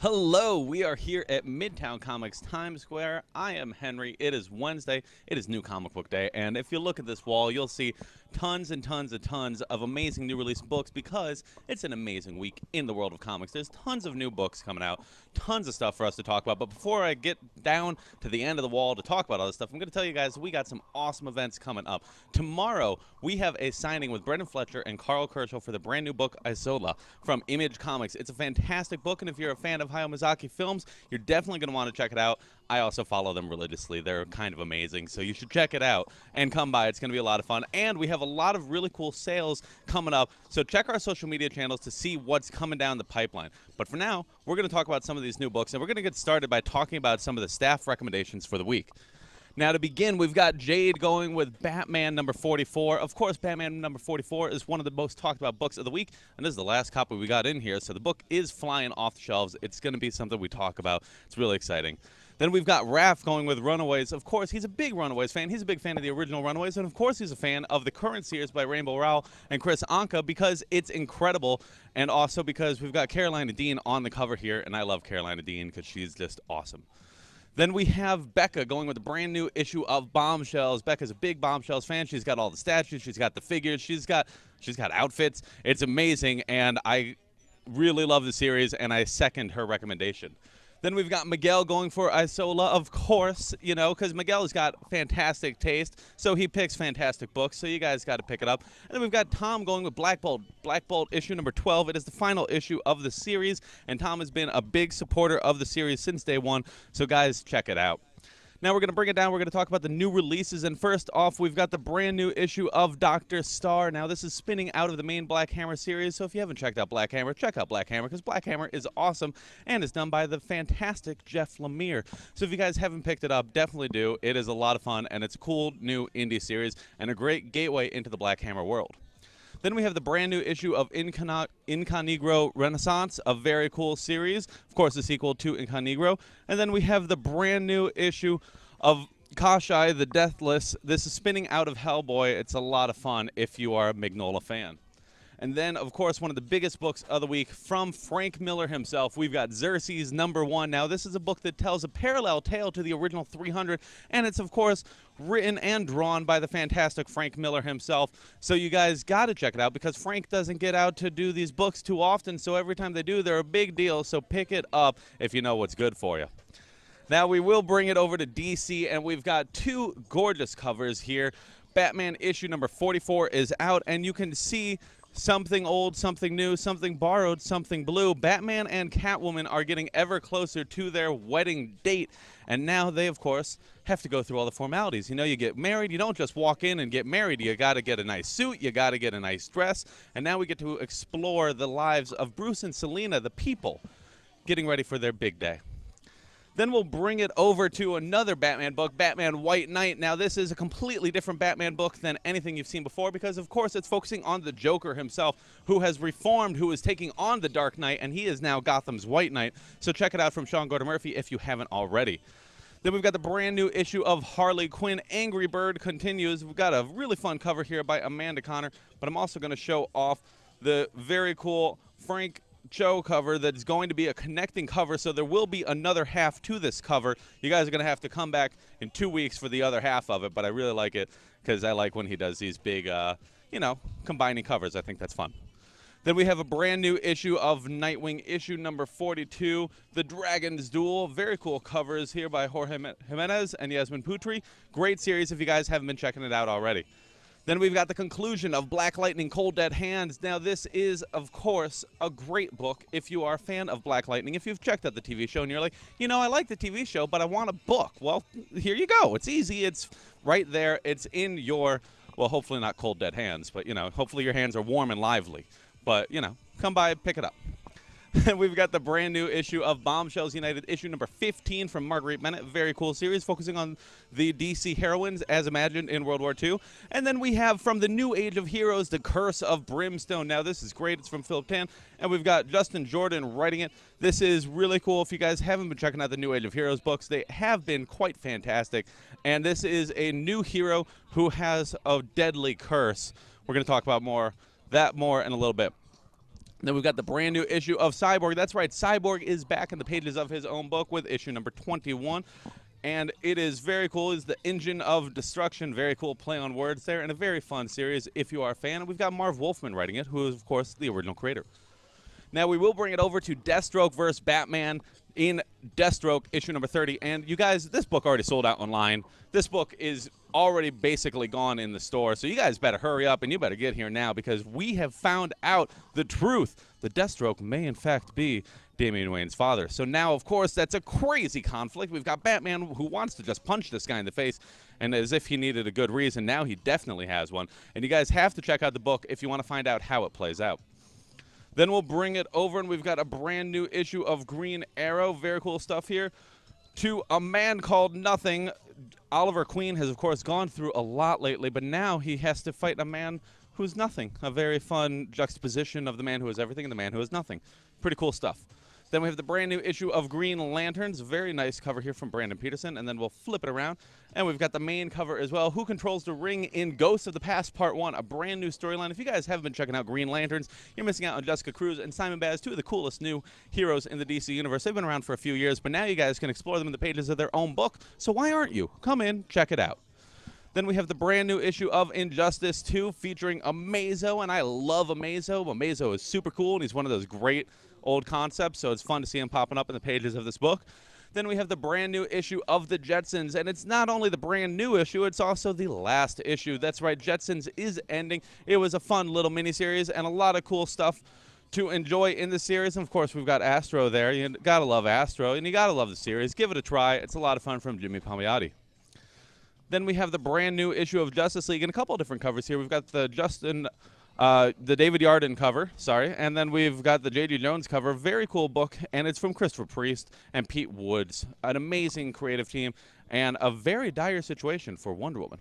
Hello, we are here at Midtown Comics Times Square. I am Henry. It is Wednesday. It is New Comic Book Day. And if you look at this wall, you'll see tons and tons of amazing new release books because it's an amazing week in the world of comics. There's tons of new books coming out, tons of stuff for us to talk about. But before I get down to the end of the wall to talk about all this stuff, I'm going to tell you guys we got some awesome events coming up. Tomorrow, we have a signing with Brendan Fletcher and Carl Kerschel for the brand new book Isola from Image Comics. It's a fantastic book, and if you're a fan of Hayao Miyazaki films, you're definitely going to want to check it out. I also follow them religiously. They're kind of amazing, so you should check it out and come by. It's going to be a lot of fun, and we have a lot of really cool sales coming up, so check our social media channels to see what's coming down the pipeline. But for now, we're going to talk about some of these new books, and we're going to get started by talking about some of the staff recommendations for the week. Now, to begin, we've got Jade going with Batman number 44. Of course, Batman number 44 is one of the most talked about books of the week, and this is the last copy we got in here, so the book is flying off the shelves. It's going to be something we talk about. It's really exciting. Then we've got Raph going with Runaways. Of course, he's a big Runaways fan. He's a big fan of the original Runaways, and of course he's a fan of the current series by Rainbow Rowell and Chris Anka because it's incredible, and also because we've got Carolina Dean on the cover here, and I love Carolina Dean because she's just awesome. Then we have Becca going with a brand new issue of Bombshells. Becca's a big Bombshells fan. She's got all the statues. She's got the figures. She's got outfits. It's amazing, and I really love the series, and I second her recommendation. Then we've got Miguel going for Isola, of course, you know, because Miguel has got fantastic taste, so he picks fantastic books, so you guys got to pick it up. And then we've got Tom going with Black Bolt. Black Bolt issue number 12. It is the final issue of the series, and Tom has been a big supporter of the series since day one, so guys, check it out. Now we're going to bring it down. We're going to talk about the new releases. And first off, we've got the brand new issue of Dr. Star. Now, this is spinning out of the main Black Hammer series. So if you haven't checked out Black Hammer, check out Black Hammer because Black Hammer is awesome and is done by the fantastic Jeff Lemire. So if you guys haven't picked it up, definitely do. It is a lot of fun, and it's a cool new indie series and a great gateway into the Black Hammer world. Then we have the brand new issue of Incognegro Renaissance, a very cool series. Of course, the sequel to Incognegro. And then we have the brand new issue of Kashai the Deathless. This is spinning out of Hellboy. It's a lot of fun if you are a Mignola fan. And then, of course, one of the biggest books of the week from Frank Miller himself. We've got Xerxes number 1. Now, this is a book that tells a parallel tale to the original 300, and it's, of course, written and drawn by the fantastic Frank Miller himself. So you guys got to check it out because Frank doesn't get out to do these books too often, so every time they do, they're a big deal. So pick it up if you know what's good for you. Now, we will bring it over to DC, and we've got two gorgeous covers here. Batman issue number 44 is out, and you can see something old, something new, something borrowed, something blue. Batman and Catwoman are getting ever closer to their wedding date, and now they, of course, have to go through all the formalities. You know, you get married, you don't just walk in and get married. You got to get a nice suit, you got to get a nice dress, and now we get to explore the lives of Bruce and Selina, the people, getting ready for their big day. Then we'll bring it over to another Batman book, Batman White Knight. Now, this is a completely different Batman book than anything you've seen before because, of course, it's focusing on the Joker himself, who has reformed, who is taking on the Dark Knight, and he is now Gotham's White Knight. So check it out from Sean Gordon-Murphy if you haven't already. Then we've got the brand new issue of Harley Quinn. Angry Bird continues. We've got a really fun cover here by Amanda Connor, but I'm also going to show off the very cool Frank Cho cover that's going to be a connecting cover, so there will be another half to this cover. You guys are going to have to come back in 2 weeks for the other half of it, but I really like it because I like when he does these big, combining covers. I think that's fun. Then we have a brand new issue of Nightwing, issue number 42, The Dragon's Duel. Very cool covers here by Jorge Jimenez and Yasmin Putri. Great series if you guys haven't been checking it out already. Then we've got the conclusion of Black Lightning, Cold Dead Hands. Now, this is, of course, a great book if you are a fan of Black Lightning. If you've checked out the TV show and you're like, you know, I like the TV show, but I want a book. Well, here you go. It's easy. It's right there. It's in your, well, hopefully not cold, dead hands, but, you know, hopefully your hands are warm and lively. But, you know, come by and pick it up. We've got the brand new issue of Bombshells United, issue number 15 from Marguerite Bennett. Very cool series focusing on the DC heroines as imagined in World War II. And then we have from the New Age of Heroes, The Curse of Brimstone. Now, this is great. It's from Philip Tan. And we've got Justin Jordan writing it. This is really cool. If you guys haven't been checking out the New Age of Heroes books, they have been quite fantastic. And this is a new hero who has a deadly curse. We're going to talk about more in a little bit. Then we've got the brand new issue of Cyborg. That's right, Cyborg is back in the pages of his own book with issue number 21. And it is very cool. It's the Engine of Destruction. Very cool play on words there, and a very fun series if you are a fan. And we've got Marv Wolfman writing it, who is, of course, the original creator. Now, we will bring it over to Deathstroke versus Batman in Deathstroke issue number 30. And you guys, this book already sold out online. This book is already basically gone in the store. So you guys better hurry up, and you better get here now, because we have found out the truth. The Deathstroke may, in fact, be Damian Wayne's father. So now, of course, that's a crazy conflict. We've got Batman who wants to just punch this guy in the face, and as if he needed a good reason, now he definitely has one. And you guys have to check out the book if you want to find out how it plays out. Then we'll bring it over, and we've got a brand new issue of Green Arrow. Very cool stuff here. To A Man Called Nothing. Oliver Queen has, of course, gone through a lot lately, but now he has to fight a man who's nothing. A very fun juxtaposition of the man who is everything and the man who is nothing. Pretty cool stuff. Then we have the brand new issue of Green Lanterns. Very nice cover here from Brandon Peterson. And then we'll flip it around. And we've got the main cover as well. Who Controls the Ring in Ghosts of the Past Part 1. A brand new storyline. If you guys haven't been checking out Green Lanterns, you're missing out on Jessica Cruz and Simon Baz, two of the coolest new heroes in the DC universe. They've been around for a few years, but now you guys can explore them in the pages of their own book. So why aren't you? Come in, check it out. Then we have the brand new issue of Injustice 2 featuring Amazo, and I love Amazo. Amazo is super cool, and he's one of those great old concepts, so it's fun to see him popping up in the pages of this book. Then we have the brand new issue of the Jetsons, and it's not only the brand new issue, it's also the last issue. That's right, Jetsons is ending. It was a fun little miniseries and a lot of cool stuff to enjoy in the series. And of course, we've got Astro there. You gotta love Astro, and you gotta love the series. Give it a try. It's a lot of fun from Jimmy Palmiotti. Then we have the brand new issue of Justice League, and a couple of different covers here. We've got the the David Yarden cover, and then we've got the J.G. Jones cover. Very cool book, and it's from Christopher Priest and Pete Woods. An amazing creative team, and a very dire situation for Wonder Woman.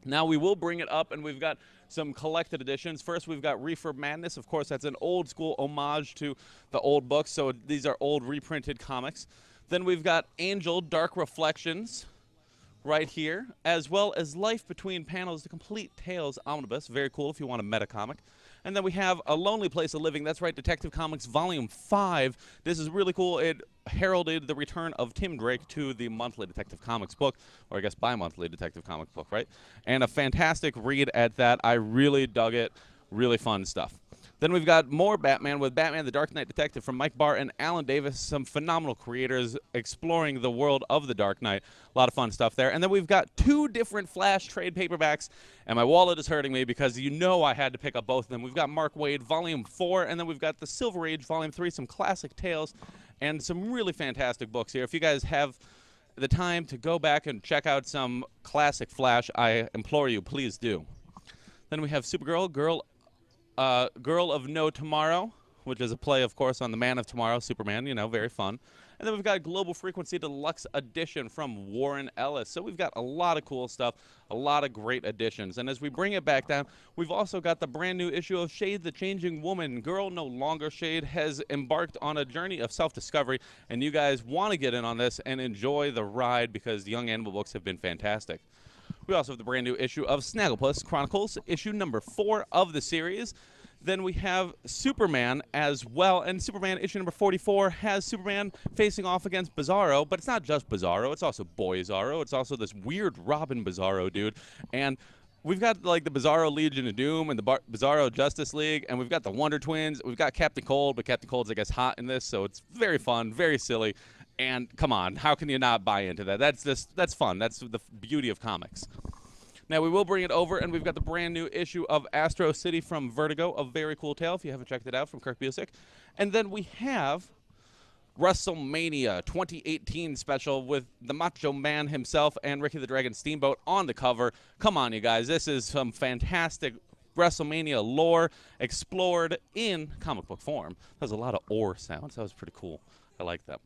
Now, we will bring it up, and we've got some collected editions. First, we've got Reefer Madness. Of course, that's an old-school homage to the old books, so these are old reprinted comics. Then we've got Angel Dark Reflections right here, as well as Life Between Panels, the Complete Tales Omnibus. Very cool if you want a meta comic. And then we have A Lonely Place of Living. That's right, Detective Comics Volume 5. This is really cool. It heralded the return of Tim Drake to the monthly Detective Comics book, or I guess bi-monthly Detective Comics book, right? And a fantastic read at that. I really dug it. Really fun stuff. Then we've got more Batman with Batman the Dark Knight Detective from Mike Barr and Alan Davis, some phenomenal creators exploring the world of the Dark Knight. A lot of fun stuff there. And then we've got two different Flash trade paperbacks, and my wallet is hurting me because you know I had to pick up both of them. We've got Mark Waid Volume 4, and then we've got the Silver Age Volume 3, some classic tales, and some really fantastic books here. If you guys have the time to go back and check out some classic Flash, I implore you, please do. Then we have Supergirl, Girl of No Tomorrow, which is a play, of course, on the Man of Tomorrow, Superman, you know, very fun. And then we've got Global Frequency Deluxe Edition from Warren Ellis. So we've got a lot of cool stuff, a lot of great editions. And as we bring it back down, we've also got the brand new issue of Shade the Changing Woman. Girl No Longer Shade has embarked on a journey of self-discovery, and you guys want to get in on this and enjoy the ride because the Young Animal books have been fantastic. We also have the brand new issue of Snagglepuss Chronicles, issue number 4 of the series. Then we have Superman as well, and Superman issue number 44 has Superman facing off against Bizarro, but it's not just Bizarro, it's also Boy Bizarro. It's also this weird Robin Bizarro dude, and we've got like the Bizarro Legion of Doom and the Bizarro Justice League, and we've got the Wonder Twins. We've got Captain Cold, but Captain Cold's, I guess, hot in this, so it's very fun, very silly. And come on, how can you not buy into that? That's fun. That's the beauty of comics. Now, we will bring it over, and we've got the brand new issue of Astro City from Vertigo, a very cool tale, if you haven't checked it out, from Kirk Busiek. And then we have WrestleMania 2018 special with the Macho Man himself and Ricky the Dragon Steamboat on the cover. Come on, you guys. This is some fantastic WrestleMania lore explored in comic book form. That was a lot of "or" sounds. That was pretty cool. I like that.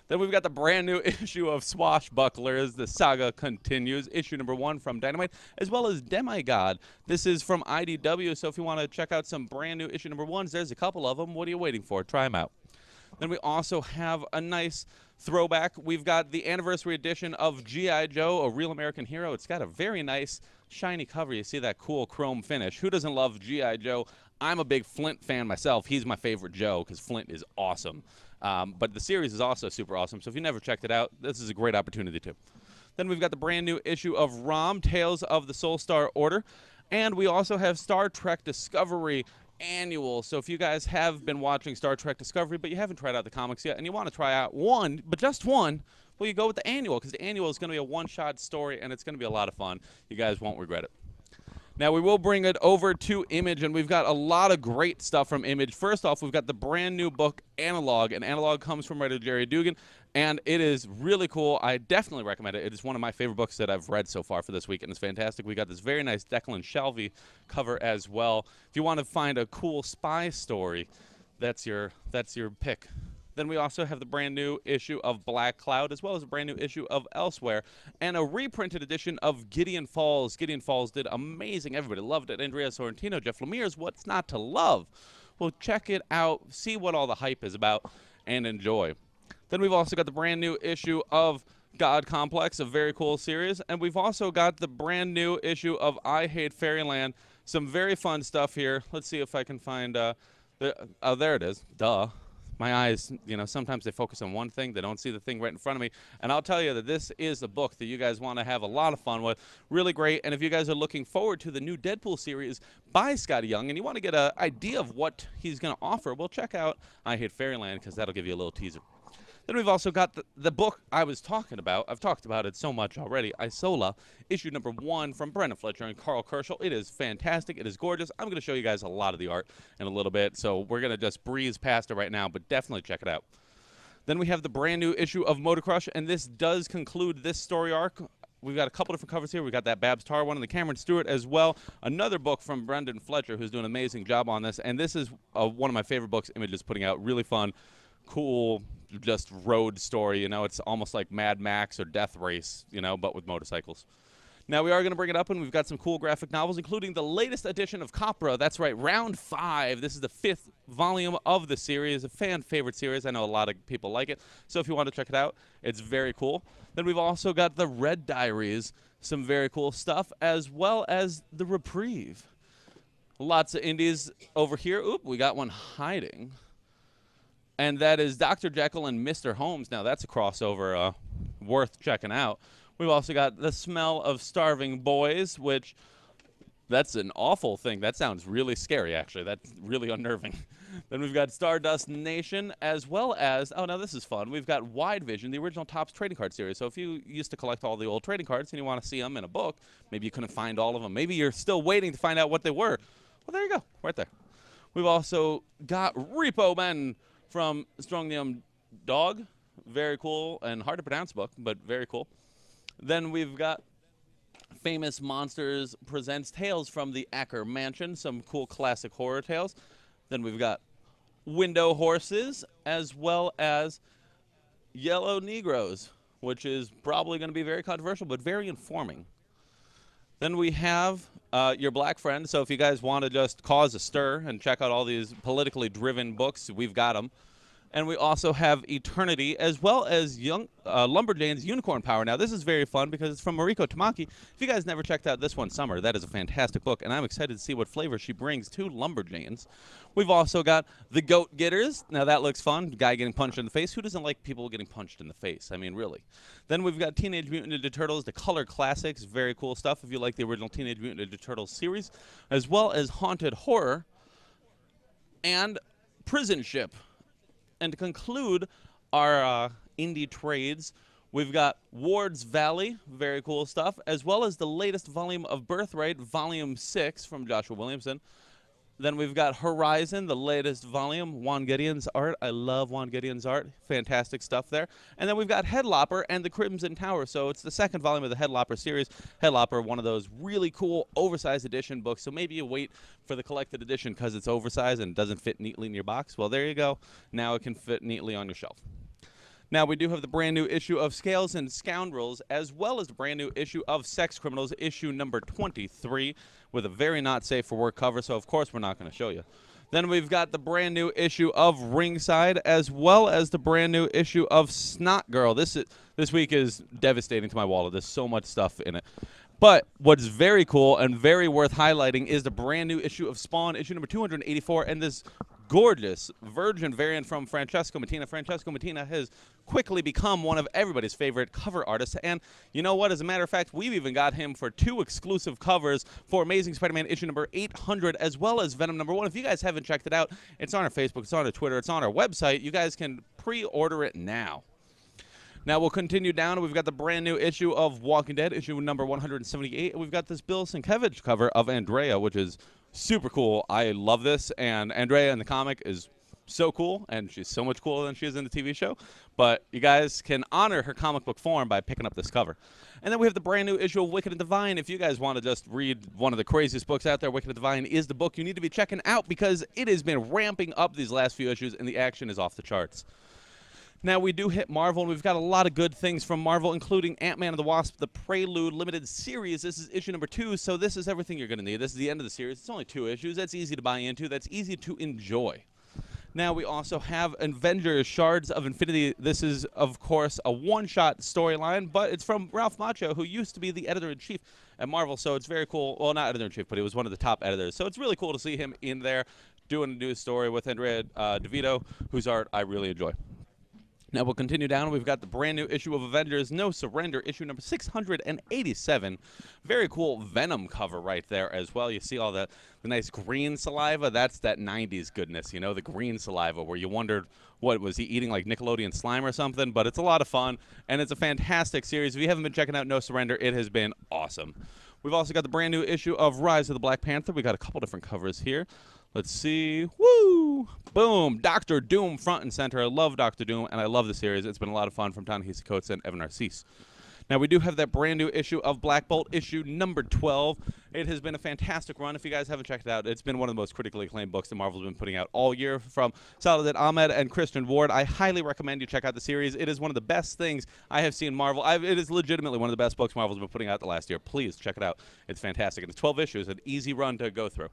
Then we've got the brand new issue of Swashbucklers. The saga continues. Issue number 1 from Dynamite, as well as Demigod. This is from IDW, so if you want to check out some brand new issue number 1s, there's a couple of them. What are you waiting for? Try them out. Then we also have a nice throwback. We've got the anniversary edition of G.I. Joe, A Real American Hero. It's got a very nice shiny cover. You see that cool chrome finish. Who doesn't love G.I. Joe? I'm a big Flint fan myself. He's my favorite Joe because Flint is awesome. But the series is also super awesome. So if you never checked it out, this is a great opportunity to. Then we've got the brand new issue of ROM, Tales of the Soul Star Order. And we also have Star Trek Discovery Annual. So if you guys have been watching Star Trek Discovery, but you haven't tried out the comics yet, and you want to try out one, but just one, well, you go with the annual, because the annual is going to be a one-shot story, and it's going to be a lot of fun. You guys won't regret it. Now, we will bring it over to Image, and we've got a lot of great stuff from Image. First off, we've got the brand new book, Analog, and Analog comes from writer Jerry Dugan, and it is really cool. I definitely recommend it. It is one of my favorite books that I've read so far for this week, and it's fantastic. We got this very nice Declan Shalvey cover as well. If you want to find a cool spy story, that's your pick. Then we also have the brand new issue of Black Cloud, as well as a brand new issue of Elsewhere, and a reprinted edition of Gideon Falls. Gideon Falls did amazing. Everybody loved it. Andrea Sorrentino, Jeff Lemire's What's Not to Love. Well, check it out, see what all the hype is about, and enjoy. Then we've also got the brand new issue of God Complex, a very cool series, and we've also got the brand new issue of I Hate Fairyland. Some very fun stuff here. Let's see if I can find, oh, there it is. Duh. My eyes, you know, sometimes they focus on one thing. They don't see the thing right in front of me. And I'll tell you that this is a book that you guys want to have a lot of fun with. Really great. And if you guys are looking forward to the new Deadpool series by Scotty Young and you want to get an idea of what he's going to offer, well, check out I Hate Fairyland, because that'll give you a little teaser. Then we've also got the book I was talking about. I've talked about it so much already. Isola, issue number 1 from Brendan Fletcher and Carl Kerschel. It is fantastic. It is gorgeous. I'm going to show you guys a lot of the art in a little bit, so we're going to just breeze past it right now, but definitely check it out. Then we have the brand new issue of Motor Crush, and this does conclude this story arc. We've got a couple different covers here. We've got that Babs Tarr one and the Cameron Stewart as well. Another book from Brendan Fletcher, who's doing an amazing job on this, and this is one of my favorite books Image is putting out. Really fun, cool, just road story, you know. It's almost like Mad Max or Death Race, you know, but with motorcycles. Now we are going to bring it up, and we've got some cool graphic novels, including the latest edition of Copra. That's right, Round 5. This is the 5th volume of the series, a fan favorite series. I know a lot of people like it, so if you want to check it out, it's very cool. Then we've also got the Red Diaries, some very cool stuff, as well as the Reprieve. Lots of indies over here. Oop, we got one hiding. And that is Dr. Jekyll and Mr. Holmes. Now, that's a crossover worth checking out. We've also got The Smell of Starving Boys, which, that's an awful thing. That sounds really scary, actually. That's really unnerving. Then we've got Stardust Nation, as well as, oh, now this is fun. We've got Wide Vision, the original Topps trading card series. So if you used to collect all the old trading cards and you want to see them in a book, maybe you couldn't find all of them. Maybe you're still waiting to find out what they were. Well, there you go, right there. We've also got Repo Men from Strongnum Dog. Very cool and hard to pronounce book, but very cool. Then we've got Famous Monsters Presents Tales from the Acker Mansion, some cool classic horror tales. Then we've got Window Horses, as well as Yellow Negroes, which is probably going to be very controversial, but very informing. Then we have your Black Friend. So if you guys want to just cause a stir and check out all these politically driven books, we've got them. And we also have Eternity, as well as Lumberjane's Unicorn Power. Now, this is very fun because it's from Mariko Tamaki. If you guys never checked out this one, Summer, that is a fantastic book, and I'm excited to see what flavor she brings to Lumberjanes. We've also got The Goat Getters. Now, that looks fun. Guy getting punched in the face. Who doesn't like people getting punched in the face? I mean, really. Then we've got Teenage Mutant Ninja Turtles, the Color Classics. Very cool stuff if you like the original Teenage Mutant Ninja Turtles series, as well as Haunted Horror and Prison Ship. And to conclude our indie trades, we've got Ward's Valley, very cool stuff, as well as the latest volume of Birthright, Volume 6 from Joshua Williamson. Then we've got Horizon, the latest volume, Juan Gideon's art. I love Juan Gideon's art. Fantastic stuff there. And then we've got Headlopper and the Crimson Tower. So it's the second volume of the Headlopper series. Headlopper, one of those really cool oversized edition books. So maybe you wait for the collected edition because it's oversized and doesn't fit neatly in your box. Well, there you go. Now it can fit neatly on your shelf. Now, we do have the brand new issue of Scales and Scoundrels, as well as the brand new issue of Sex Criminals, issue number 23, with a very not safe for work cover, so of course we're not going to show you. Then we've got the brand new issue of Ringside, as well as the brand new issue of Snot Girl. This week is devastating to my wallet. There's so much stuff in it. But what's very cool and very worth highlighting is the brand new issue of Spawn, issue number 284, and this gorgeous virgin variant from Francesco Mattina. Francesco Mattina has quickly become one of everybody's favorite cover artists, and you know what? As a matter of fact, we've even got him for 2 exclusive covers for Amazing Spider-Man issue number 800, as well as Venom number 1. If you guys haven't checked it out, it's on our Facebook, it's on our Twitter, it's on our website. You guys can pre-order it now. Now we'll continue down. We've got the brand new issue of Walking Dead, issue number 178. And we've got this Bill Sienkiewicz cover of Andrea, which is super cool. I love this, and Andrea in the comic is so cool, and she's so much cooler than she is in the TV show. But you guys can honor her comic book form by picking up this cover. And then we have the brand new issue of Wicked and Divine. If you guys want to just read one of the craziest books out there, Wicked and Divine is the book you need to be checking out because it has been ramping up these last few issues, and the action is off the charts. Now, we do hit Marvel, and we've got a lot of good things from Marvel, including Ant-Man and the Wasp, the Prelude Limited Series. This is issue number 2, so this is everything you're going to need. This is the end of the series. It's only 2 issues. That's easy to buy into. That's easy to enjoy. Now, we also have Avengers Shards of Infinity. This is, of course, a one-shot storyline, but it's from Ralph Macchio, who used to be the editor-in-chief at Marvel, so it's very cool. Well, not editor-in-chief, but he was one of the top editors. So it's really cool to see him in there doing a new story with Andrea DeVito, whose art I really enjoy. Now we'll continue down. We've got the brand new issue of Avengers No Surrender, issue number 687. Very cool Venom cover right there as well. You see all the nice green saliva. That's that 90s goodness, you know, the green saliva where you wondered, what, was he eating like Nickelodeon slime or something? But it's a lot of fun, and it's a fantastic series. If you haven't been checking out No Surrender, it has been awesome. We've also got the brand new issue of Rise of the Black Panther. We got a couple different covers here. Let's see. Woo! Boom! Doctor Doom front and center. I love Doctor Doom, and I love the series. It's been a lot of fun from Ta-Nehisi Coates and Evan Narcisse. Now, we do have that brand new issue of Black Bolt, issue number 12. It has been a fantastic run. If you guys haven't checked it out, it's been one of the most critically acclaimed books that Marvel's been putting out all year from Saladin Ahmed and Christian Ward. I highly recommend you check out the series. It is one of the best things I have seen Marvel. It is legitimately one of the best books Marvel's been putting out the last year. Please check it out. It's fantastic. And it's 12 issues, an easy run to go through.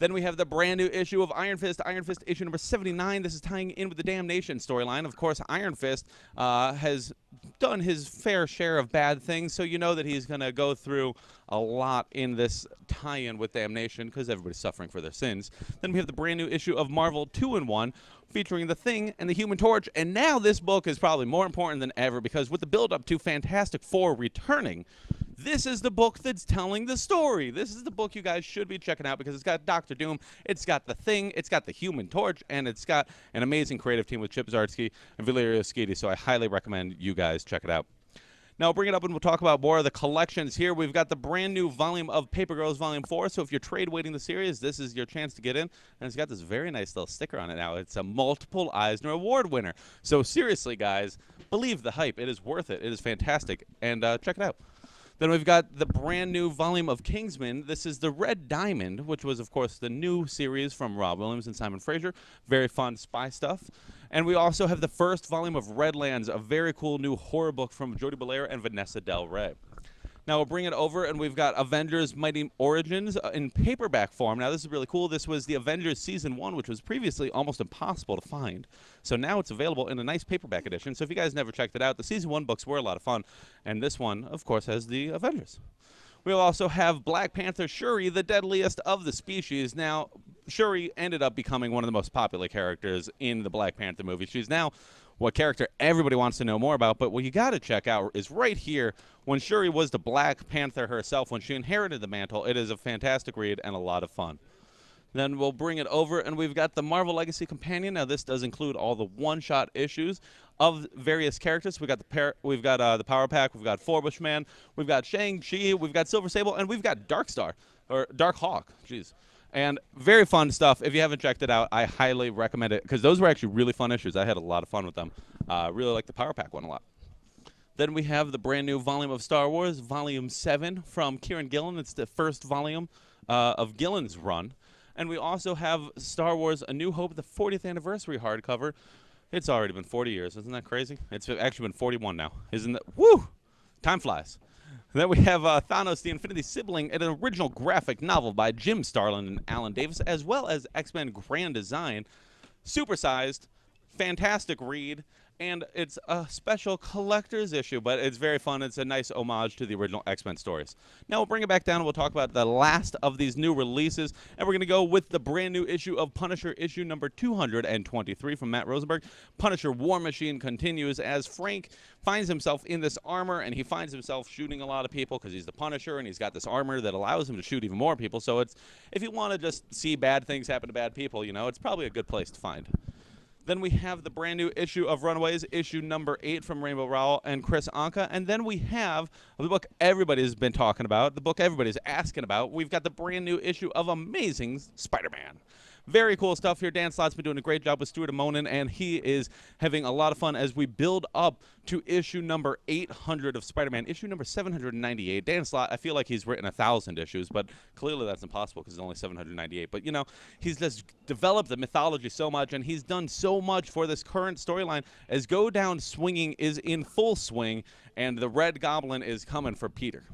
Then we have the brand new issue of Iron Fist issue number 79. This is tying in with the Damnation storyline. Of course, Iron Fist has done his fair share of bad things, so you know that he's going to go through a lot in this tie-in with Damnation because everybody's suffering for their sins. Then we have the brand new issue of Marvel 2-in-1 featuring The Thing and the Human Torch, and now this book is probably more important than ever because with the build-up to Fantastic Four returning, this is the book that's telling the story. This is the book you guys should be checking out because it's got Doctor Doom, it's got The Thing, it's got the Human Torch, and it's got an amazing creative team with Chip Zdarsky and Valerio Schiti, so I highly recommend you guys check it out. Now, we'll bring it up and we'll talk about more of the collections here. We've got the brand new volume of Paper Girls Volume 4, so if you're trade waiting the series, this is your chance to get in. And it's got this very nice little sticker on it now. It's a multiple Eisner Award winner. So seriously, guys, believe the hype. It is worth it. It is fantastic. And check it out. Then we've got the brand new volume of Kingsman. This is the Red Diamond, which was, of course, the new series from Rob Williams and Simon Fraser. Very fun spy stuff. And we also have the first volume of Redlands, a very cool new horror book from Jodi Belair and Vanessa Del Rey. Now we'll bring it over, and we've got Avengers Mighty Origins in paperback form. Now this is really cool. This was the Avengers Season 1, which was previously almost impossible to find. So now it's available in a nice paperback edition. So if you guys never checked it out, the Season 1 books were a lot of fun. And this one, of course, has the Avengers. We'll also have Black Panther Shuri, the deadliest of the species. Now, Shuri ended up becoming one of the most popular characters in the Black Panther movie. She's now what character everybody wants to know more about, but what you got to check out is right here when Shuri was the Black Panther herself, when she inherited the mantle. It is a fantastic read and a lot of fun. Then we'll bring it over, and we've got the Marvel Legacy Companion. Now, this does include all the one-shot issues of various characters. We've got the Power Pack, we've got Forbush Man, we've got Shang-Chi, we've got Silver Sable, and we've got Dark Hawk. Jeez. And very fun stuff. If you haven't checked it out, I highly recommend it because those were actually really fun issues. I had a lot of fun with them. Really like the Power Pack one a lot. Then we have the brand new volume of Star Wars, Volume 7 from Kieran Gillen. It's the first volume of Gillen's run. And we also have Star Wars A New Hope, the 40th anniversary hardcover. It's already been 40 years. Isn't that crazy? It's actually been 41 now. Isn't that? Woo! Time flies. Then we have Thanos, the Infinity Sibling, an original graphic novel by Jim Starlin and Alan Davis, as well as X-Men Grand Design. Supersized, fantastic read, and it's a special collector's issue, but it's very fun. It's a nice homage to the original X-Men stories. Now we'll bring it back down and we'll talk about the last of these new releases, and we're going to go with the brand new issue of Punisher, issue number 223 from Matt Rosenberg. Punisher War Machine continues as Frank finds himself in this armor, and he finds himself shooting a lot of people because he's the Punisher, and he's got this armor that allows him to shoot even more people. So it's, if you want to just see bad things happen to bad people, you know, it's probably a good place to find. Then we have the brand new issue of Runaways, issue number 8 from Rainbow Rowell and Chris Anka. And then we have the book everybody's been talking about, the book everybody's asking about. We've got the brand new issue of Amazing Spider-Man. Very cool stuff here. Dan Slott's been doing a great job with Stuart Amonin, and he is having a lot of fun as we build up to issue number 800 of Spider-Man, issue number 798. Dan Slott, I feel like he's written 1,000 issues, but clearly that's impossible because it's only 798. But, you know, he's just developed the mythology so much, and he's done so much for this current storyline as Go Down Swinging is in full swing, and the Red Goblin is coming for Peter.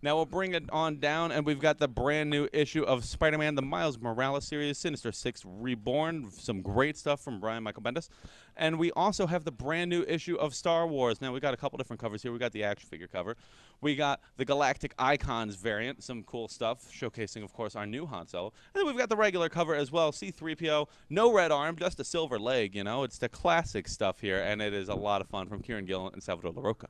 Now we'll bring it on down, and we've got the brand new issue of Spider-Man, the Miles Morales series, Sinister Six Reborn, some great stuff from Brian Michael Bendis. And we also have the brand new issue of Star Wars. Now we've got a couple different covers here. We got the action figure cover. We got the Galactic Icons variant, some cool stuff, showcasing, of course, our new Han Solo. And then we've got the regular cover as well, C-3PO, no red arm, just a silver leg, you know. It's the classic stuff here, and it is a lot of fun from Kieran Gillen and Salvador LaRocca.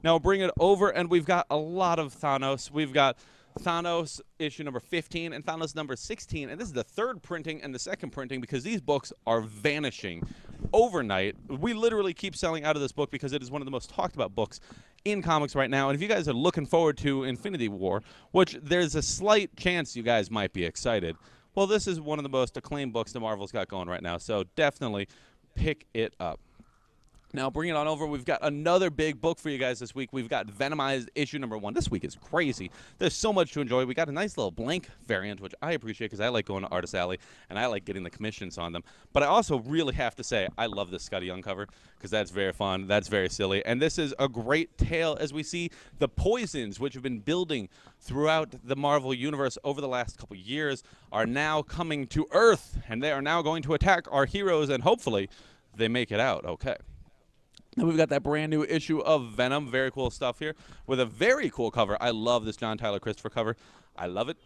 Now we'll bring it over, and we've got a lot of Thanos. We've got Thanos issue number 15 and Thanos number 16, and this is the third printing and the second printing because these books are vanishing overnight. We literally keep selling out of this book because it is one of the most talked about books in comics right now. And if you guys are looking forward to Infinity War, which there's a slight chance you guys might be excited, well, this is one of the most acclaimed books that Marvel's got going right now, so definitely pick it up. Now, bring it on over. We've got another big book for you guys this week. We've got Venomized issue number 1. This week is crazy. There's so much to enjoy. We got a nice little blank variant, which I appreciate because I like going to Artist Alley, and I like getting the commissions on them. But I also really have to say I love this Scotty Young cover because that's very fun. That's very silly. And this is a great tale as we see the poisons, which have been building throughout the Marvel Universe over the last couple years, are now coming to Earth, and they are now going to attack our heroes, and hopefully they make it out okay. And we've got that brand new issue of Venom. Very cool stuff here with a very cool cover. I love this John Tyler Christopher cover. I love it.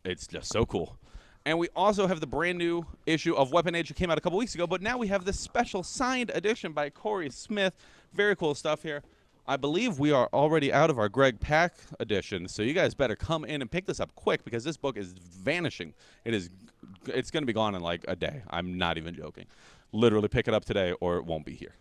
It's just so cool. And we also have the brand new issue of Weapon Age that came out a couple weeks ago, but now we have this special signed edition by Corey Smith. Very cool stuff here. I believe we are already out of our Greg Pak edition, so you guys better come in and pick this up quick because this book is vanishing. It's going to be gone in like a day. I'm not even joking. Literally pick it up today or it won't be here.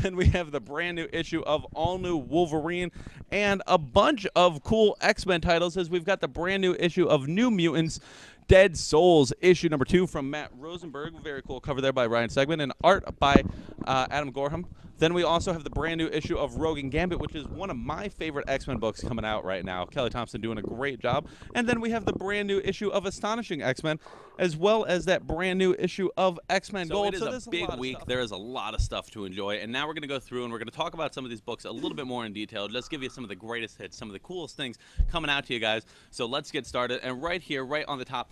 And we have the brand new issue of All New Wolverine and a bunch of cool X-Men titles as we've got the brand new issue of New Mutants, Dead Souls, issue number 2 from Matt Rosenberg. Very cool cover there by Ryan Segman and art by Adam Gorham. Then we also have the brand new issue of Rogue and Gambit, which is one of my favorite X-Men books coming out right now. Kelly Thompson doing a great job. And then we have the brand new issue of Astonishing X-Men, as well as that brand new issue of X-Men Gold. So it is a big week. There is a lot of stuff to enjoy. And now we're going to go through and we're going to talk about some of these books a little bit more in detail. Just give you some of the greatest hits, some of the coolest things coming out to you guys. So let's get started. And right here, right on the top,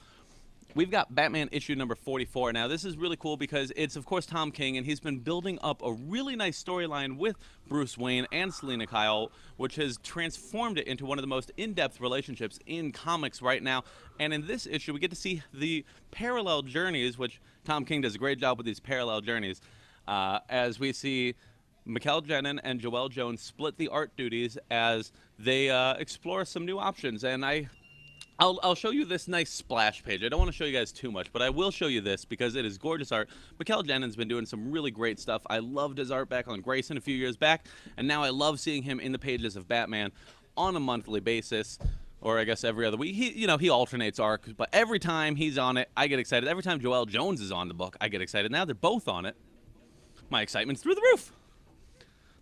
we've got Batman issue number 44. Now, this is really cool because it's, of course, Tom King, and he's been building up a really nice storyline with Bruce Wayne and Selina Kyle, which has transformed it into one of the most in-depth relationships in comics right now. And in this issue, we get to see the parallel journeys, which Tom King does a great job with these parallel journeys, as we see Mikel Janin and Joelle Jones split the art duties as they explore some new options. And I'll show you this nice splash page. I don't want to show you guys too much, but I will show you this because it is gorgeous art. Mikel Janin's been doing some really great stuff. I loved his art back on Grayson a few years back, and now I love seeing him in the pages of Batman on a monthly basis, or I guess every other week. He alternates arcs, but every time he's on it, I get excited. Every time Joelle Jones is on the book, I get excited. Now they're both on it. My excitement's through the roof.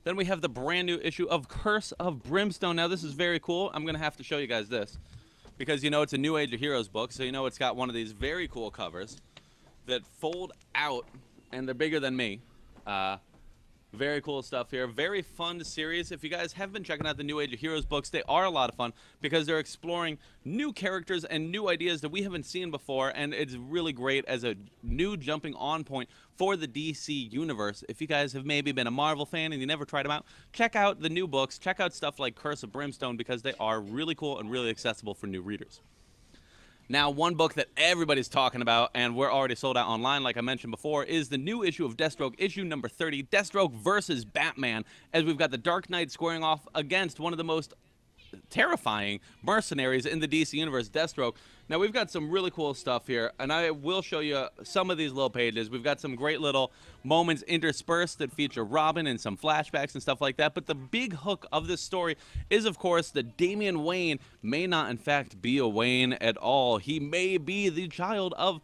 Then we have the brand new issue of Curse of Brimstone. Now this is very cool. I'm going to have to show you guys this, because it's a New Age of Heroes book, so it's got one of these very cool covers that fold out, and they're bigger than me. Very cool stuff here. Very fun series. If you guys have been checking out the New Age of Heroes books, they are a lot of fun because they're exploring new characters and new ideas that we haven't seen before, and it's really great as a new jumping on point for the DC universe. If you guys have maybe been a Marvel fan and you never tried them out, check out the new books. Check out stuff like Curse of Brimstone because they are really cool and really accessible for new readers. Now, one book that everybody's talking about, and we're already sold out online, like I mentioned before, is the new issue of Deathstroke, issue number 30, Deathstroke versus Batman, as we've got the Dark Knight squaring off against one of the most terrifying mercenaries in the DC universe, Deathstroke. Now, we've got some really cool stuff here, and I will show you some of these little pages. We've got some great little moments interspersed that feature Robin and some flashbacks and stuff like that, but the big hook of this story is, of course, that Damian Wayne may not, in fact, be a Wayne at all. He may be the child of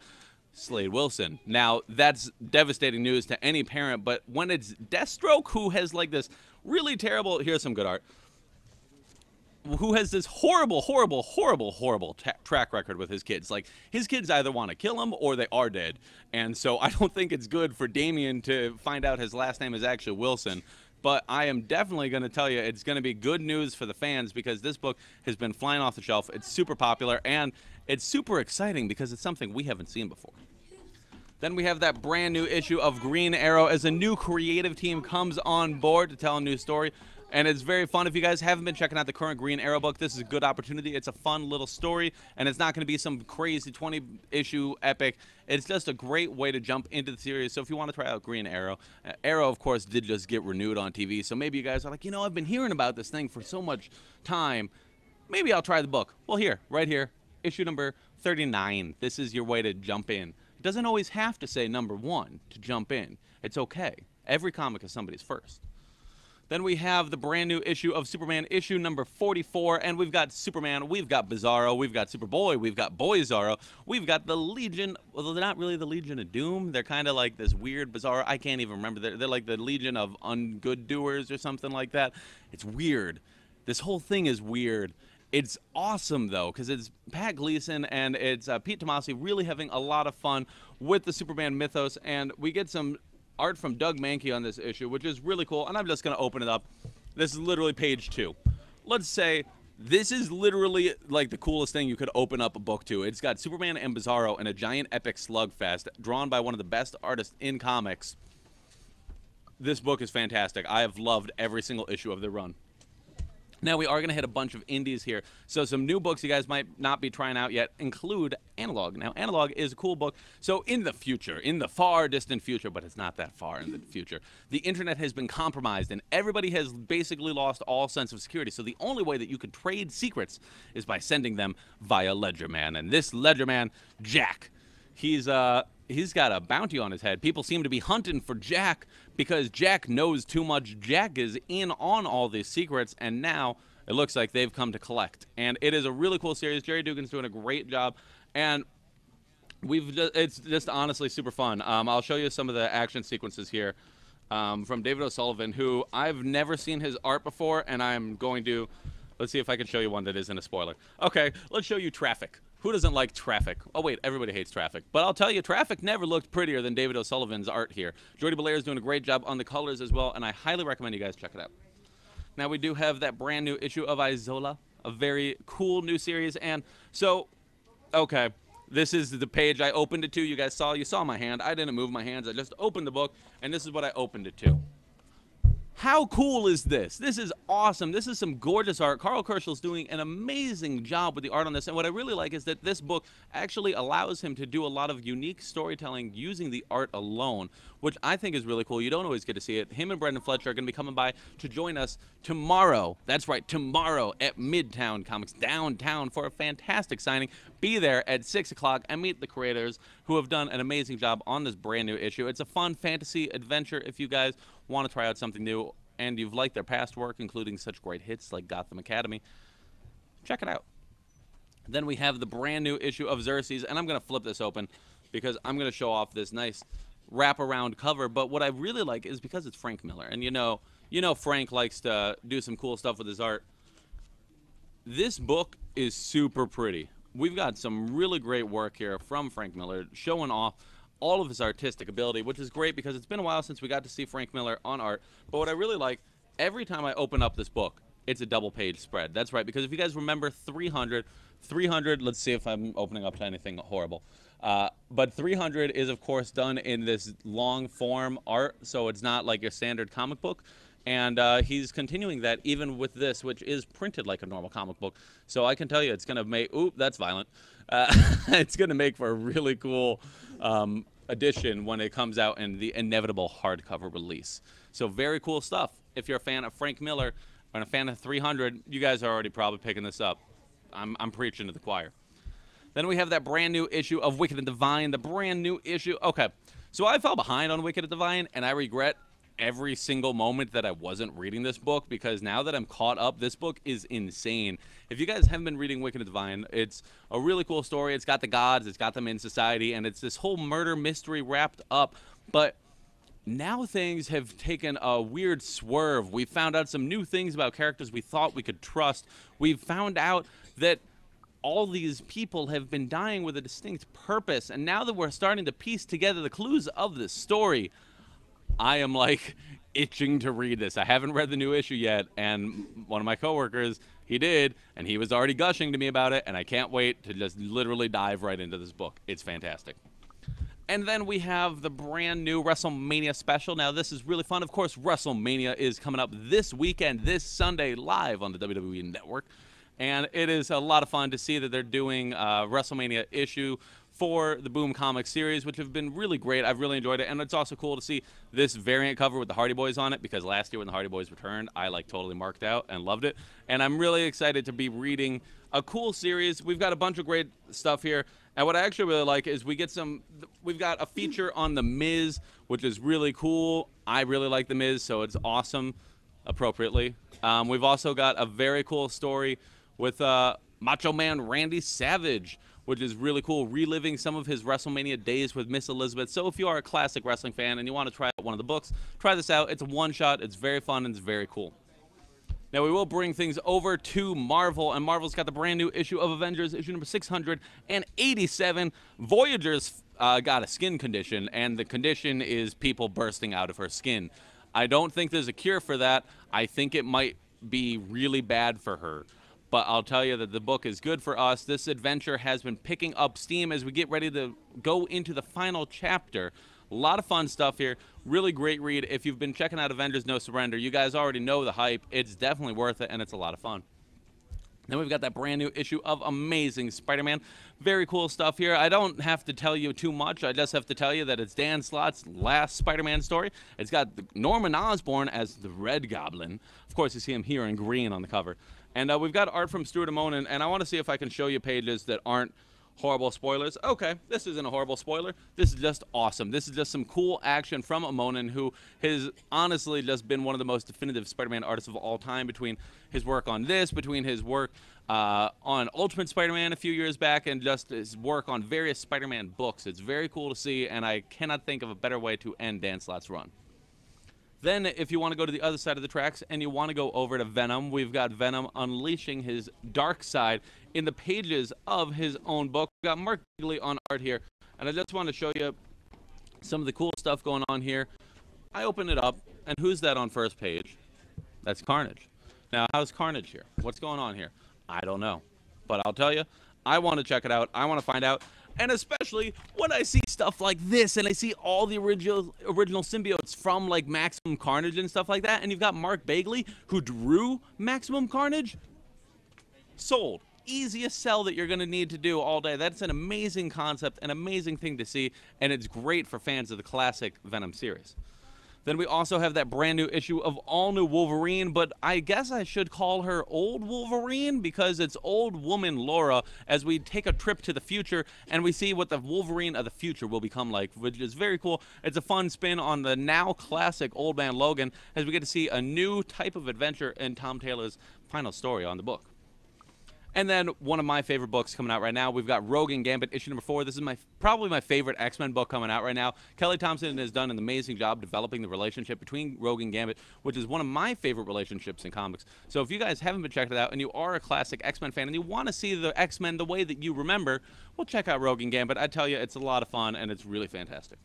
Slade Wilson. Now, that's devastating news to any parent, but when it's Deathstroke who has, like, this really terrible... Here's some good art. Who has this horrible track record with his kids. Like, his kids either want to kill him or they are dead. And so I don't think it's good for Damian to find out his last name is actually Wilson. But I am definitely going to tell you it's going to be good news for the fans because this book has been flying off the shelf. It's super popular, and it's super exciting because it's something we haven't seen before. Then we have that brand new issue of Green Arrow as a new creative team comes on board to tell a new story. And it's very fun. If you guys haven't been checking out the current Green Arrow book, this is a good opportunity. It's a fun little story, and it's not going to be some crazy 20-issue epic. It's just a great way to jump into the series. So if you want to try out Green Arrow, Arrow, of course, did just get renewed on TV. So maybe you guys are like, you know, I've been hearing about this thing for so much time. Maybe I'll try the book. Well, here, right here, issue number 39. This is your way to jump in. It doesn't always have to say number 1 to jump in. It's okay. Every comic is somebody's first. Then we have the brand new issue of Superman, issue number 44, and we've got Superman, we've got Bizarro, we've got Superboy, we've got Boy Zorro, we've got the Legion. Well, they're not really the Legion of Doom. They're kind of like this weird Bizarro. I can't even remember. They're like the Legion of Ungood Doers or something like that. It's weird. This whole thing is weird. It's awesome, though, because it's Pat Gleason and it's Pete Tomasi really having a lot of fun with the Superman mythos, and we get some art from Doug Mankey on this issue, which is really cool, and I'm just going to open it up. This is literally page 2. Let's say this is literally like the coolest thing you could open up a book to. It's got Superman and Bizarro in a giant epic slugfest drawn by one of the best artists in comics. This book is fantastic. I have loved every single issue of the run. Now, we are going to hit a bunch of indies here. So some new books you guys might not be trying out yet include Analog. Now, Analog is a cool book. So in the future, in the far distant future, but it's not that far in the future, the internet has been compromised and everybody has basically lost all sense of security. So the only way that you can trade secrets is by sending them via Ledgerman. And this Ledgerman, Jack, he's got a bounty on his head. People seem to be hunting for Jack because Jack knows too much. Jack is in on all these secrets, and now it looks like they've come to collect. And it is a really cool series. Jerry Dugan's doing a great job, and it's just honestly super fun. I'll show you some of the action sequences here from David O'Sullivan, who I've never seen his art before, and I'm going to... Let's see if I can show you one that isn't a spoiler. Okay, let's show you Traffic. Who doesn't like Traffic? Oh, wait, everybody hates Traffic. But I'll tell you, Traffic never looked prettier than David O'Sullivan's art here. Jordi Belair is doing a great job on the colors as well, and I highly recommend you guys check it out. Now, we do have that brand new issue of Isola, a very cool new series. And so, okay, this is the page I opened it to. You guys saw, you saw my hand. I didn't move my hands. I just opened the book, and this is what I opened it to. How cool is this? This is awesome. This is some gorgeous art. Carl Kerschel's doing an amazing job with the art on this. And what I really like is that this book actually allows him to do a lot of unique storytelling using the art alone, which I think is really cool. You don't always get to see it. Him and Brendan Fletcher are going to be coming by to join us tomorrow. That's right, tomorrow at Midtown Comics downtown for a fantastic signing. Be there at 6 o'clock and meet the creators who have done an amazing job on this brand new issue. It's a fun fantasy adventure if you guys want to try out something new and you've liked their past work, including such great hits like Gotham Academy. Check it out. Then we have the brand new issue of Xerxes, and I'm going to flip this open because I'm going to show off this nice wraparound cover. But what I really like is because it's Frank Miller, and you know Frank likes to do some cool stuff with his art. This book is super pretty. We've got some really great work here from Frank Miller showing off all of his artistic ability, which is great because it's been a while since we got to see Frank Miller on art. But what I really like, every time I open up this book, it's a double-page spread. That's right, because if you guys remember 300, let's see if I'm opening up to anything horrible. But 300 is, of course, done in this long-form art, so it's not like your standard comic book. And he's continuing that even with this, which is printed like a normal comic book. So I can tell you it's going to make, oop, that's violent. It's going to make for a really cool edition when it comes out in the inevitable hardcover release. So very cool stuff. If you're a fan of Frank Miller and a fan of 300, you guys are already probably picking this up. I'm preaching to the choir. Then we have that brand new issue of Wicked and Divine, the brand new issue. Okay, so I fell behind on Wicked and Divine, and I regret every single moment that I wasn't reading this book, because now that I'm caught up, this book is insane. If you guys haven't been reading Wicked and Divine, it's a really cool story. It's got the gods, it's got them in society, and it's this whole murder mystery wrapped up. But now things have taken a weird swerve. We found out some new things about characters we thought we could trust. We've found out that all these people have been dying with a distinct purpose, and now that we're starting to piece together the clues of this story, I am like itching to read this. I haven't read the new issue yet, and one of my coworkers, he did, and he was already gushing to me about it, and I can't wait to just literally dive right into this book. It's fantastic. And then we have the brand new WrestleMania special. Now, this is really fun. Of course, WrestleMania is coming up this weekend, this Sunday, live on the WWE Network. And it is a lot of fun to see that they're doing a WrestleMania issue for the Boom Comics series, which have been really great. I've really enjoyed it. And it's also cool to see this variant cover with the Hardy Boys on it, because last year when the Hardy Boys returned, I like totally marked out and loved it. And I'm really excited to be reading a cool series. We've got a bunch of great stuff here. And what I actually really like is we've got a feature on The Miz, which is really cool. I really like The Miz, so it's awesome, appropriately. We've also got a very cool story with Macho Man Randy Savage, which is really cool, reliving some of his WrestleMania days with Miss Elizabeth. So if you are a classic wrestling fan and you want to try out one of the books, try this out. It's a one-shot. It's very fun, and it's very cool. Now, we will bring things over to Marvel, and Marvel's got the brand new issue of Avengers, issue number 687. Voyager's got a skin condition, and the condition is people bursting out of her skin. I don't think there's a cure for that. I think it might be really bad for her. But I'll tell you that the book is good for us. This adventure has been picking up steam as we get ready to go into the final chapter. A lot of fun stuff here. Really great read. If you've been checking out Avengers No Surrender, you guys already know the hype. It's definitely worth it, and it's a lot of fun. Then we've got that brand new issue of Amazing Spider-Man. Very cool stuff here. I don't have to tell you too much. I just have to tell you that it's Dan Slott's last Spider-Man story. It's got Norman Osborn as the Red Goblin. Of course, you see him here in green on the cover. And we've got art from Stuart Amonin, and I want to see if I can show you pages that aren't horrible spoilers. Okay, this isn't a horrible spoiler. This is just awesome. This is just some cool action from Amonin, who has honestly just been one of the most definitive Spider-Man artists of all time, between his work on this, between his work on Ultimate Spider-Man a few years back, and just his work on various Spider-Man books. It's very cool to see, and I cannot think of a better way to end Dan Slott's run. Then, if you want to go to the other side of the tracks and you want to go over to Venom, we've got Venom unleashing his dark side in the pages of his own book. We've got Mark Bagley on art here, and I just want to show you some of the cool stuff going on here. I open it up, and who's that on first page? That's Carnage. Now, how's Carnage here? What's going on here? I don't know. But I'll tell you, I want to check it out. I want to find out. And especially when I see stuff like this, and I see all the original symbiotes from like Maximum Carnage and stuff like that, and you've got Mark Bagley, who drew Maximum Carnage. Sold. Easiest sell that you're going to need to do all day. That's an amazing concept, an amazing thing to see, and it's great for fans of the classic Venom series. Then we also have that brand new issue of All New Wolverine, but I guess I should call her Old Wolverine, because it's old woman Laura, as we take a trip to the future and we see what the Wolverine of the future will become like, which is very cool. It's a fun spin on the now classic Old Man Logan, as we get to see a new type of adventure in Tom Taylor's final story on the book. And then one of my favorite books coming out right now, we've got Rogue and Gambit issue number 4. This is probably my favorite X-Men book coming out right now. Kelly Thompson has done an amazing job developing the relationship between Rogue and Gambit, which is one of my favorite relationships in comics. So if you guys haven't been checking it out and you are a classic X-Men fan and you want to see the X-Men the way that you remember, well, check out Rogue and Gambit. I tell you, it's a lot of fun and it's really fantastic.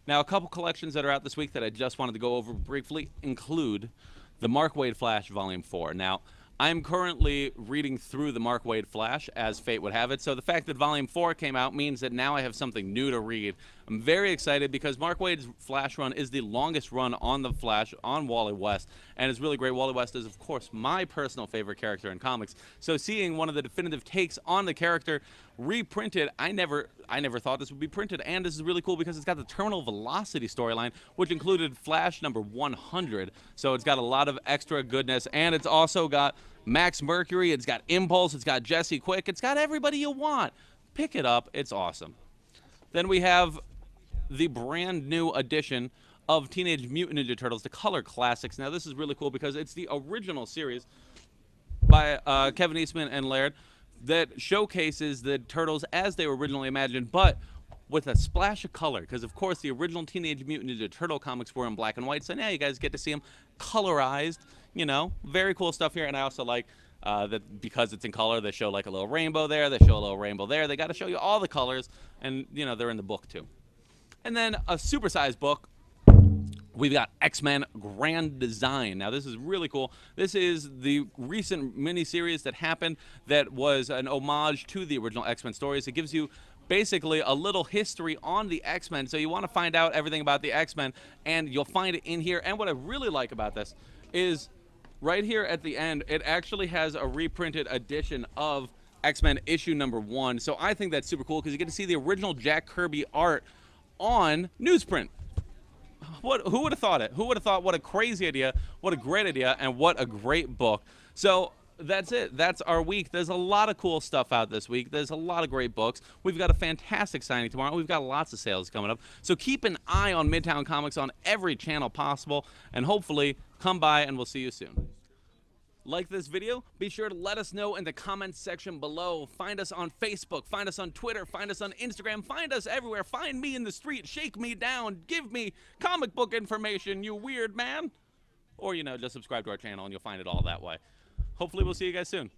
Now, a couple collections that are out this week that I just wanted to go over briefly include the Mark Waid Flash Volume 4. Now, I'm currently reading through the Mark Waid Flash, as fate would have it. So the fact that Volume 4 came out means that now I have something new to read. I'm very excited because Mark Waid's Flash run is the longest run on the Flash on Wally West, and it's really great. Wally West is, of course, my personal favorite character in comics. So seeing one of the definitive takes on the character reprinted, I never thought this would be printed, and this is really cool because it's got the Terminal Velocity storyline, which included Flash number 100. So it's got a lot of extra goodness, and it's also got Max Mercury, it's got Impulse, it's got Jesse Quick, it's got everybody you want. Pick it up, it's awesome. Then we have the brand new edition of Teenage Mutant Ninja Turtles, the Color Classics. Now this is really cool because it's the original series by Kevin Eastman and Laird that showcases the Turtles as they were originally imagined, but with a splash of color, because of course the original Teenage Mutant Ninja Turtle comics were in black and white, so now you guys get to see them colorized. You know, very cool stuff here. And I also like that because it's in color, they show like a little rainbow there, they show a little rainbow there. They got to show you all the colors, and you know, they're in the book too. And then a supersized book, we've got X-Men Grand Design. Now this is really cool. This is the recent miniseries that happened that was an homage to the original X-Men stories. It gives you basically a little history on the X-Men, so you want to find out everything about the X-Men, and you'll find it in here. And what I really like about this is right here at the end, it actually has a reprinted edition of X-Men issue number 1. So I think that's super cool because you get to see the original Jack Kirby art on newsprint. Who would have thought it? Who would have thought? What a crazy idea, what a great idea, and what a great book. So that's it. That's our week. There's a lot of cool stuff out this week. There's a lot of great books. We've got a fantastic signing tomorrow. We've got lots of sales coming up. So keep an eye on Midtown Comics on every channel possible, and hopefully come by and we'll see you soon. Like this video? Be sure to let us know in the comments section below. Find us on Facebook, find us on Twitter, find us on Instagram, find us everywhere. Find me in the street, shake me down, give me comic book information, you weird man. Or, you know, just subscribe to our channel and you'll find it all that way. Hopefully we'll see you guys soon.